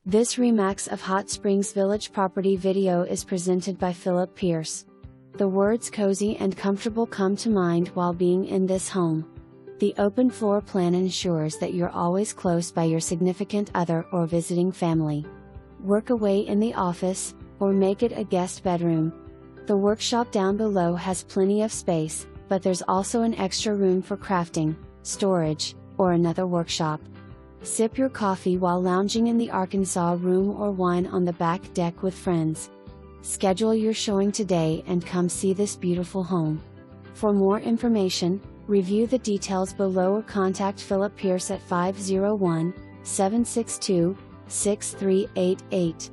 This Remax of Hot Springs Village property video is presented by Phillip Pierce. The words cozy and comfortable come to mind while being in this home. The open floor plan ensures that you're always close by your significant other or visiting family. Work away in the office, or make it a guest bedroom. The workshop down below has plenty of space, but there's also an extra room for crafting, storage, or another workshop. Sip your coffee while lounging in the Arkansas room or wine on the back deck with friends. Schedule your showing today and come see this beautiful home. For more information, review the details below or contact Phillip Pierce at 501-762-6388.